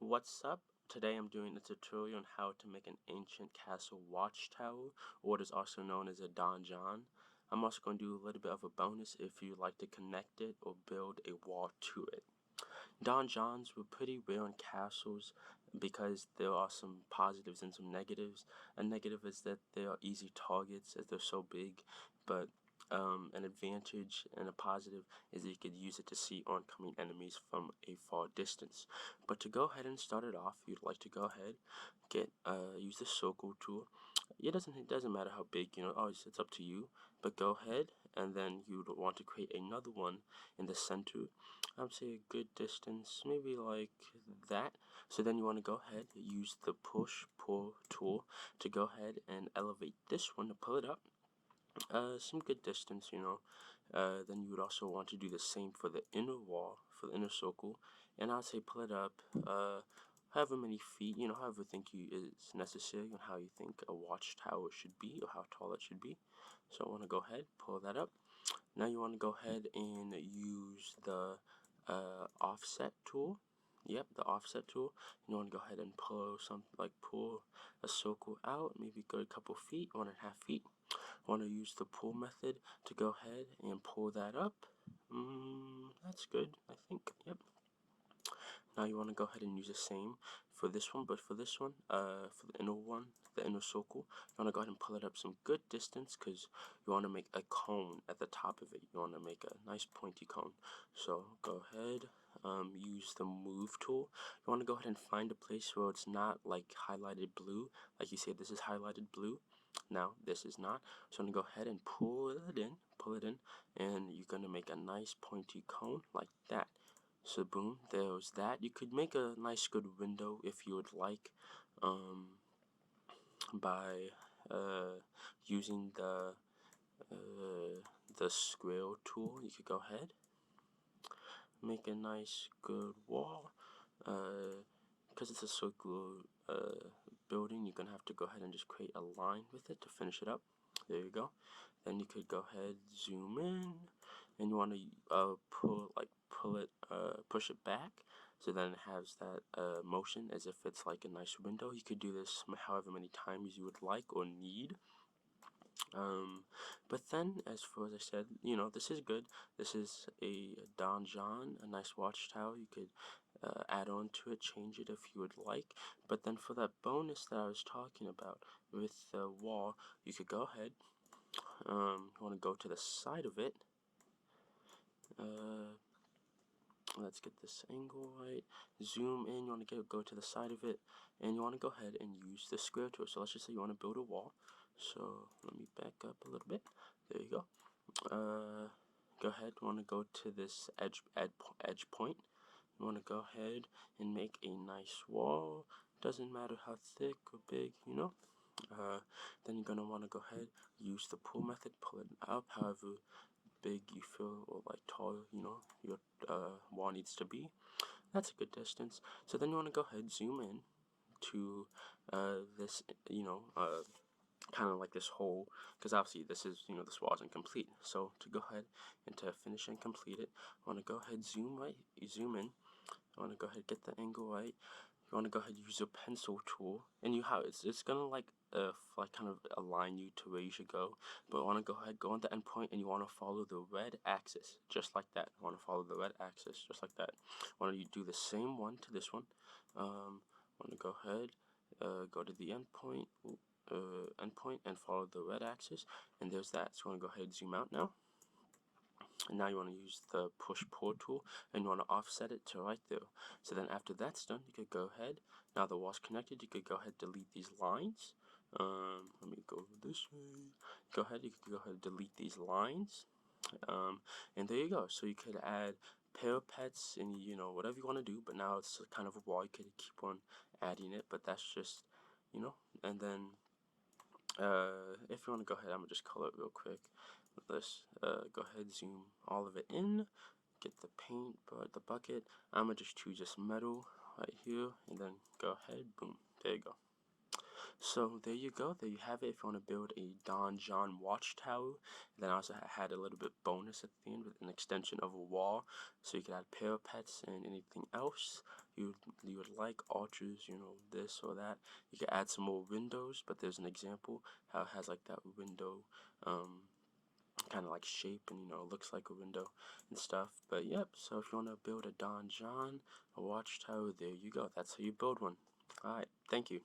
What's up? Today I'm doing a tutorial on how to make an ancient castle watchtower, or what is also known as a donjon. I'm also going to do a little bit of a bonus if you'd like to connect it or build a wall to it. Donjons were pretty rare in castles because there are some positives and some negatives. A negative is that they are easy targets as they're so big, but an advantage and a positive is that you could use it to see oncoming enemies from a far distance. But to go ahead and start it off, you'd like to go ahead, use the circle tool. It doesn't matter how big, always it's up to you. But go ahead and then you'd want to create another one in the center. I would say a good distance, maybe like that. So then you want to go ahead, use the pull tool to go ahead and elevate this one to pull it up. Some good distance, then you would also want to do the same for the inner wall, for the inner circle, and I'd say pull it up, however many feet, however think you is necessary and how you think a watchtower should be or how tall it should be. So I want to go ahead, pull that up. Now you want to go ahead and use the offset tool. Yep, the offset tool. You want to go ahead and pull pull a circle out, maybe go a couple feet, 1.5 feet. Want to use the pull method to go ahead and pull that up. That's good, I think. Yep. Now you want to go ahead and use the same for this one, but for this one, for the inner circle, you want to go ahead and pull it up some good distance because you want to make a cone at the top of it. You want to make a nice pointy cone. So go ahead, use the move tool. You want to go ahead and find a place where it's not like highlighted blue. Like you see, this is highlighted blue. Now this is not. So I'm gonna go ahead and pull it in, and you're gonna make a nice pointy cone like that. So boom, there's that. You could make a nice good window if you would like, by using the square tool. You could go ahead, make a nice good wall. Because it's a circular building, you're gonna have to go ahead and just create a line with it to finish it up. There you go. Then you could go ahead, zoom in, and you want to push it back, so then it has that motion as if it's like a nice window. You could do this however many times you would like or need. But then, as far as I said, this is good. This is a donjon, a nice watchtower. You could add on to it, change it if you would like. But then for that bonus that I was talking about with the wall, you could go ahead. You want to go to the side of it. Let's get this angle right. Zoom in. You want to go to the side of it, and you want to go ahead and use the square tool. So let's just say you want to build a wall. So let me back up a little bit. There you go. Go ahead. You want to go to this edge point. You want to go ahead and make a nice wall. Doesn't matter how thick or big, then you're gonna want to go ahead, use the pull method, pull it up however big you feel or like tall, your wall needs to be. That's a good distance. So then you want to go ahead, zoom in to this, kind of like this hole, because obviously this is, this wall isn't complete. So to go ahead and to finish and complete it, I want to go ahead, zoom in. I want to go ahead, get the angle right. You want to go ahead and use your pencil tool, and it's gonna like kind of align you to where you should go. But I want to go ahead, go on the end point, and you want to follow the red axis just like that. I want to follow the red axis just like that. I want to do the same one to this one. I want to go ahead, go to the end point, and follow the red axis, and there's that. So I want to go ahead and zoom out now. And now you want to use the push-pull tool, and you want to offset it to right there. So then after that's done, you could go ahead. Now the wall's connected, you could go ahead and delete these lines. Let me go this way. You could go ahead and delete these lines. And there you go. So you could add parapets and, whatever you want to do, but now it's kind of a wall. You could keep on adding it, but that's just, and then if you want to go ahead, I'm going to just color it real quick. Let's go ahead, zoom all of it in, get the paint, the bucket. I'm going to just choose this metal right here, and then go ahead, boom, there you go. So there you go, there you have it. If you want to build a DonJon watchtower, then I also had a little bit bonus at the end with an extension of a wall, so you could add parapets and anything else. you would like, alters, this or that. You can add some more windows, but there's an example how it has like that window kind of like shape, and it looks like a window and stuff. But yep, so if you want to build a DonJon, a watchtower, there you go. That's how you build one. Alright, thank you.